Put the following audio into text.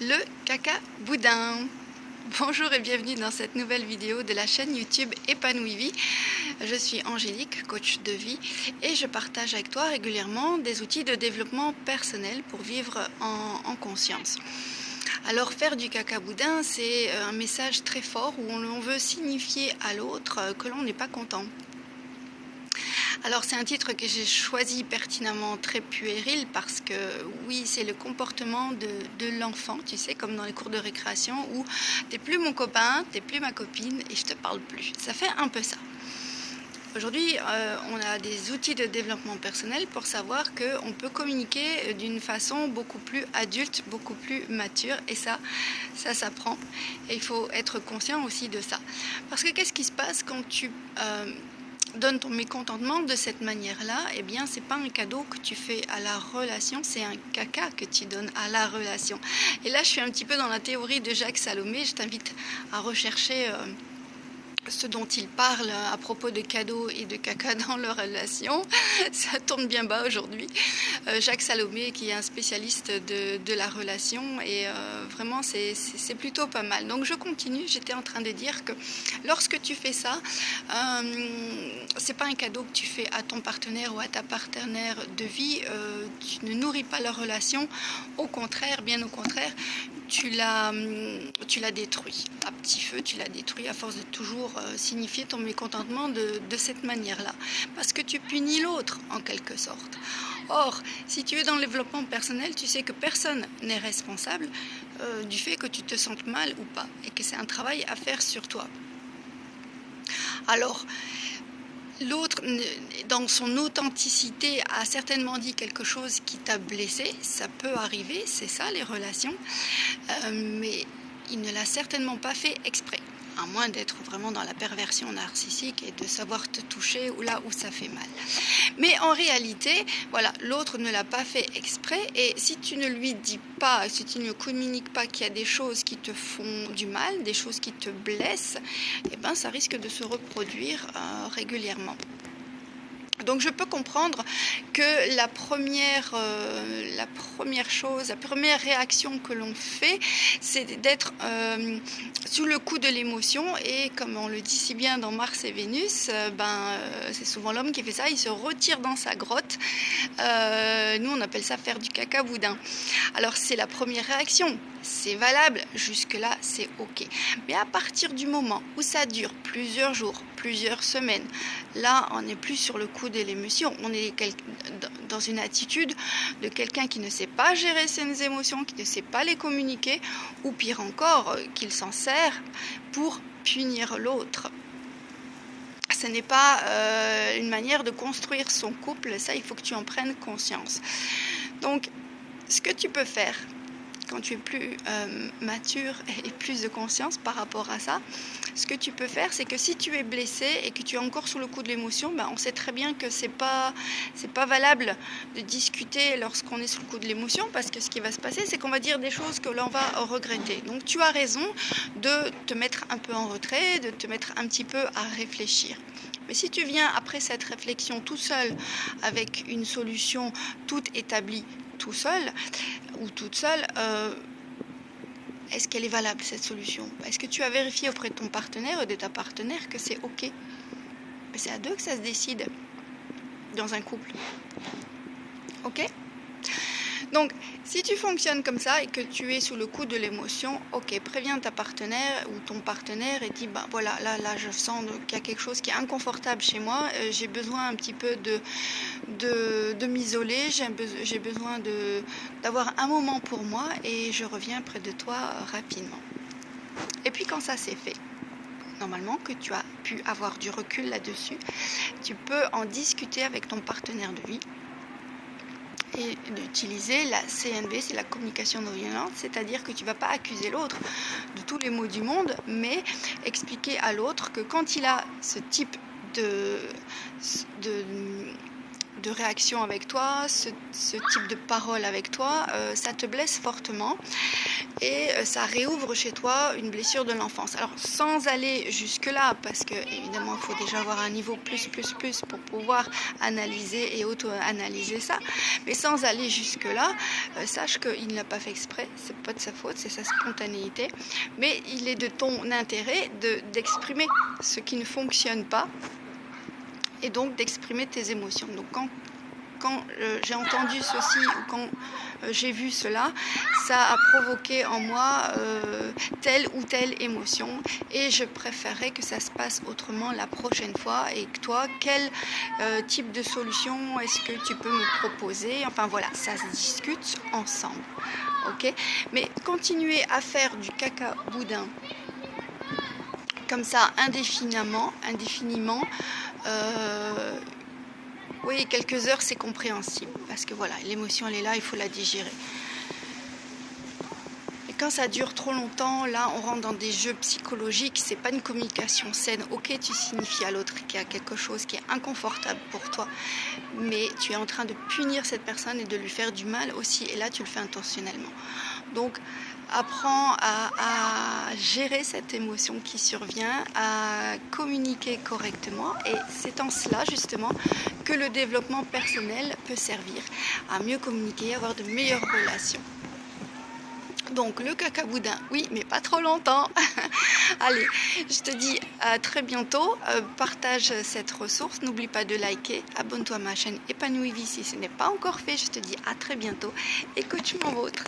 le caca boudin. Bonjour et bienvenue dans cette nouvelle vidéo de la chaîne YouTube Épanouie Vie. Je suis Angélique, coach de vie, et je partage avec toi régulièrement des outils de développement personnel pour vivre en conscience. Alors faire du caca boudin, c'est un message très fort où on veut signifier à l'autre que l'on n'est pas content. Alors c'est un titre que j'ai choisi pertinemment très puéril parce que oui, c'est le comportement de l'enfant, tu sais, comme dans les cours de récréation où t'es plus mon copain, t'es plus ma copine et je te parle plus. Ça fait un peu ça. Aujourd'hui, on a des outils de développement personnel pour savoir qu'on peut communiquer d'une façon beaucoup plus adulte, beaucoup plus mature, et ça s'apprend. Et il faut être conscient aussi de ça. Parce que qu'est-ce qui se passe quand tu donnes ton mécontentement de cette manière-là? Eh bien, c'est pas un cadeau que tu fais à la relation, c'est un caca que tu donnes à la relation. Et là, je suis un petit peu dans la théorie de Jacques Salomé. Je t'invite à rechercher ce dont il parle à propos de cadeaux et de caca dans leur relation. Ça tourne bien bas aujourd'hui. Jacques Salomé, qui est un spécialiste de la relation, et vraiment c'est plutôt pas mal. Donc je continue. J'étais en train de dire que lorsque tu fais ça, c'est pas un cadeau que tu fais à ton partenaire ou à ta partenaire de vie. Tu ne nourris pas leur relation. Au contraire, bien au contraire, tu la détruis. À petit feu, tu la détruis à force de toujours signifier ton mécontentement de cette manière-là. Parce que tu punis l'autre, en quelque sorte. Or, si tu es dans le développement personnel, tu sais que personne n'est responsable du fait que tu te sentes mal ou pas. Et que c'est un travail à faire sur toi. Alors, l'autre, dans son authenticité, a certainement dit quelque chose qui t'a blessé. Ça peut arriver, c'est ça les relations. Mais il ne l'a certainement pas fait exprès. À moins d'être vraiment dans la perversion narcissique et de savoir te toucher ou là où ça fait mal. Mais en réalité, voilà, l'autre ne l'a pas fait exprès, et si tu ne lui dis pas, si tu ne communiques pas qu'il y a des choses qui te font du mal, des choses qui te blessent, eh ben ça risque de se reproduire régulièrement. Donc je peux comprendre que la première réaction que l'on fait, c'est d'être sous le coup de l'émotion, et comme on le dit si bien dans Mars et Vénus, c'est souvent l'homme qui fait ça, il se retire dans sa grotte. Nous on appelle ça faire du caca boudin. Alors c'est la première réaction, c'est valable, jusque-là c'est ok. Mais à partir du moment où ça dure plusieurs jours, plusieurs semaines, là on n'est plus sur le coup de l'émotion, on est dans une attitude de quelqu'un qui ne sait pas gérer ses émotions, qui ne sait pas les communiquer, ou pire encore, qu'il s'en sert pour punir l'autre. Ce n'est pas une manière de construire son couple, ça il faut que tu en prennes conscience. Donc ce que tu peux faire quand tu es plus mature et plus de conscience par rapport à ça, ce que tu peux faire, c'est que si tu es blessé et que tu es encore sous le coup de l'émotion, on sait très bien que c'est pas valable de discuter lorsqu'on est sous le coup de l'émotion, parce que ce qui va se passer, c'est qu'on va dire des choses que l'on va regretter. Donc tu as raison de te mettre un peu en retrait, de te mettre un petit peu à réfléchir. Mais si tu viens après cette réflexion tout seul, avec une solution toute établie, tout seul ou toute seule, est-ce qu'elle est valable, cette solution? Est-ce que tu as vérifié auprès de ton partenaire ou de ta partenaire que c'est ok? Mais c'est à deux que ça se décide dans un couple. Ok? Donc, si tu fonctionnes comme ça et que tu es sous le coup de l'émotion, ok, préviens ta partenaire ou ton partenaire et dis, voilà, là je sens qu'il y a quelque chose qui est inconfortable chez moi, j'ai besoin un petit peu de m'isoler, j'ai besoin d'avoir un moment pour moi, et je reviens près de toi rapidement. Et puis quand ça c'est fait, normalement que tu as pu avoir du recul là-dessus, tu peux en discuter avec ton partenaire de vie, et d'utiliser la CNV, c'est la communication non violente, c'est-à-dire que tu ne vas pas accuser l'autre de tous les maux du monde, mais expliquer à l'autre que quand il a ce type de réaction avec toi, ce type de parole avec toi, ça te blesse fortement, et ça réouvre chez toi une blessure de l'enfance. Alors sans aller jusque là, parce que évidemment il faut déjà avoir un niveau plus pour pouvoir analyser et auto-analyser ça, mais sans aller jusque là, sache qu'il ne l'a pas fait exprès, c'est pas de sa faute, c'est sa spontanéité, mais il est de ton intérêt d'exprimer ce qui ne fonctionne pas et donc d'exprimer tes émotions. Donc quand j'ai entendu ceci ou quand j'ai vu cela, ça a provoqué en moi telle ou telle émotion et je préférerais que ça se passe autrement la prochaine fois. Et que toi, quel type de solution est-ce que tu peux me proposer? Enfin voilà, ça se discute ensemble. Ok? Mais continuer à faire du caca boudin comme ça indéfiniment, oui, quelques heures, c'est compréhensible. Parce que voilà, l'émotion, elle est là, il faut la digérer. Et quand ça dure trop longtemps, là, on rentre dans des jeux psychologiques. C'est pas une communication saine. Ok, tu signifies à l'autre qu'il y a quelque chose qui est inconfortable pour toi. Mais tu es en train de punir cette personne et de lui faire du mal aussi. Et là, tu le fais intentionnellement. Donc, apprends à gérer cette émotion qui survient, à communiquer correctement et c'est en cela justement que le développement personnel peut servir à mieux communiquer, avoir de meilleures relations. Donc le caca boudin, oui, mais pas trop longtemps. Allez, je te dis à très bientôt. Partage cette ressource. N'oublie pas de liker. Abonne-toi à ma chaîne Épanouie Vie si ce n'est pas encore fait. Je te dis à très bientôt. Et coach mon vôtre.